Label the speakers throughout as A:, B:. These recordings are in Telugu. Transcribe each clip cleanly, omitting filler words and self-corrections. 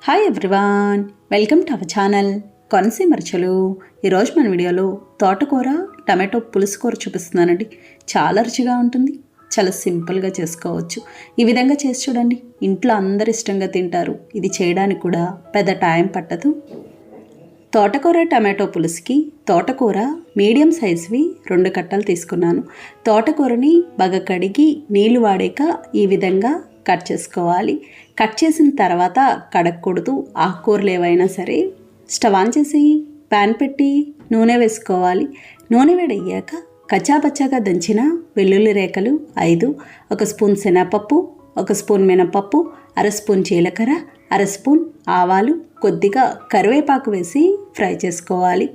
A: Hi everyone, welcome to our channel Konaseema రుచులు. ఈరోజు మన వీడియోలో తోటకూర టమాటో పులుసు కూర చూపిస్తున్నానండి. చాలా రుచిగా ఉంటుంది, చాలా సింపుల్గా చేసుకోవచ్చు. ఈ విధంగా చేసి చూడండి, ఇంట్లో అందరు ఇష్టంగా తింటారు. ఇది చేయడానికి కూడా పెద్ద టైం పట్టదు. తోటకూర టమాటో పులుసుకి తోటకూర మీడియం సైజువి 2 కట్టలు తీసుకున్నాను. తోటకూరని బాగా కడిగి నీళ్లు వాడాక ఈ విధంగా కట్ చేసుకోవాలి. కట్ చేసిన తర్వాత కడగకూడదు. ఆకుకూరలు ఏవైనా సరే స్టవ్ ఆన్ చేసి ప్యాన్ పెట్టి నూనె వేసుకోవాలి. నూనె వేడయ్యాక కచ్చాపచ్చాగా దంచిన వెల్లుల్లి రేఖలు 5, 1 స్పూన్ శనగపప్పు, 1 స్పూన్ మినపప్పు, 1/2 స్పూన్ జీలకర్ర, 1/2 స్పూన్ ఆవాలు, కొద్దిగా కరివేపాకు వేసి ఫ్రై చేసుకోవాలి.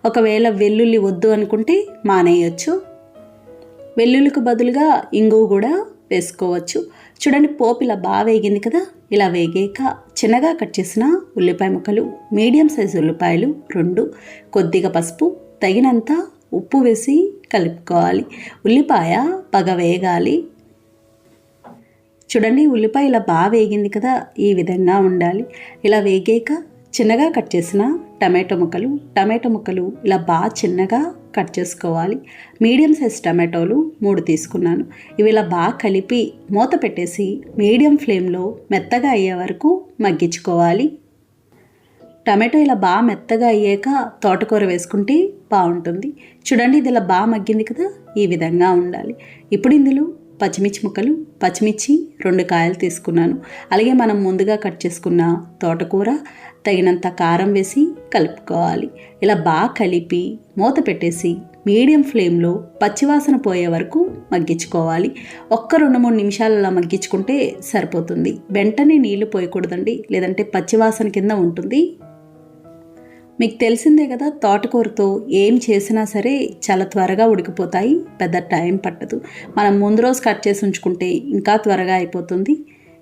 A: ఒకవేళ వెల్లుల్లి వద్దు అనుకుంటే మానేయచ్చు. వెల్లుల్లికి బదులుగా ఇంగువ కూడా వేసుకోవచ్చు. చూడండి, పోపు ఇలా బాగా వేగింది కదా. ఇలా వేగాక చిన్నగా కట్ చేసిన ఉల్లిపాయ ముక్కలు, మీడియం సైజు ఉల్లిపాయలు 2, కొద్దిగా పసుపు, తగినంత ఉప్పు వేసి కలుపుకోవాలి. ఉల్లిపాయ బాగా వేగాలి. చూడండి, ఉల్లిపాయ ఇలా బాగా వేగింది కదా, ఈ విధంగా ఉండాలి. ఇలా వేగాక చిన్నగా కట్ చేసిన టమాటో ముక్కలు ఇలా బాగా చిన్నగా కట్ చేసుకోవాలి. మీడియం సైజ్ టమాటోలు 3 తీసుకున్నాను. ఇవి ఇలా బాగా కలిపి మూత పెట్టేసి మీడియం ఫ్లేమ్లో మెత్తగా అయ్యే వరకు మగ్గించుకోవాలి. టమాటో ఇలా బాగా మెత్తగా అయ్యాక తోటకూర వేసుకుంటే బాగుంటుంది. చూడండి, ఇది ఇలా బాగా మగ్గింది కదా, ఈ విధంగా ఉండాలి. ఇప్పుడు ఇందులో పచ్చిమిర్చి 2 కాయలు తీసుకున్నాను. అలాగే మనం ముందుగా కట్ చేసుకున్న తోటకూర, తగినంత కారం వేసి కలుపుకోవాలి. ఇలా బాగా కలిపి మూత పెట్టేసి మీడియం ఫ్లేమ్లో పచ్చివాసన పోయే వరకు మగ్గించుకోవాలి. 1-2-3 నిమిషాలు అలా మగ్గించుకుంటే సరిపోతుంది. వెంటనే నీళ్లు పోయకూడదండి, లేదంటే పచ్చివాసన కింద ఉంటుంది. మీకు తెలిసిందే కదా, తోటకూరతో ఏం చేసినా సరే చాలా త్వరగా ఉడికిపోతాయి, పెద్ద టైం పట్టదు. మనం ముందు రోజు కట్ చేసి ఉంచుకుంటే ఇంకా త్వరగా అయిపోతుంది.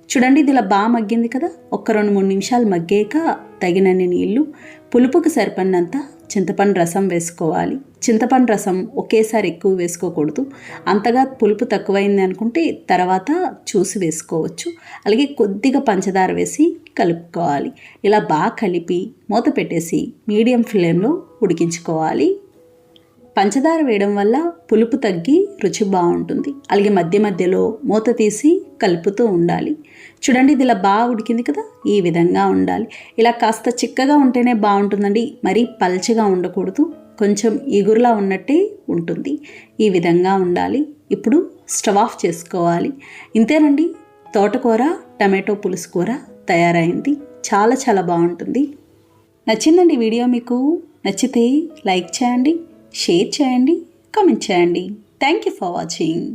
A: చూడండి, ఇది ఇలా బాగా మగ్గింది కదా. 1-2-3 నిమిషాలు మగ్గాక తగినన్ని నీళ్లు, పులుపుకి సరిపడినంత చింతపండు రసం వేసుకోవాలి. చింతపండు రసం ఒకేసారి ఎక్కువ వేసుకోకూడదు. అంతగా పులుపు తక్కువైంది అనుకుంటే తర్వాత చూసి వేసుకోవచ్చు. అలాగే కొద్దిగా పంచదార వేసి కలుపుకోవాలి. ఇలా బాగా కలిపి మూత పెట్టేసి మీడియం ఫ్లేమ్లో ఉడికించుకోవాలి. పంచదార వేయడం వల్ల పులుపు తగ్గి రుచి బాగుంటుంది. అలాగే మధ్య మధ్యలో మూత తీసి కలుపుతూ ఉండాలి. చూడండి, ఇది ఇలా బాగా ఉడికింది కదా, ఈ విధంగా ఉండాలి. ఇలా కాస్త చిక్కగా ఉంటేనే బాగుంటుందండి, మరీ పల్చగా ఉండకూడదు. కొంచెం ఇగురులా ఉన్నట్టే ఉంటుంది. ఈ విధంగా ఉండాలి. ఇప్పుడు స్టవ్ ఆఫ్ చేసుకోవాలి. ఇంతేనండి, తోటకూర టమాటో పులుసు కూర తయారైంది. చాలా చాలా బాగుంటుంది. నచ్చిందండి వీడియో? మీకు నచ్చితే లైక్ చేయండి, షేర్ చేయండి, కామెంట్ చేయండి. Thank you for watching.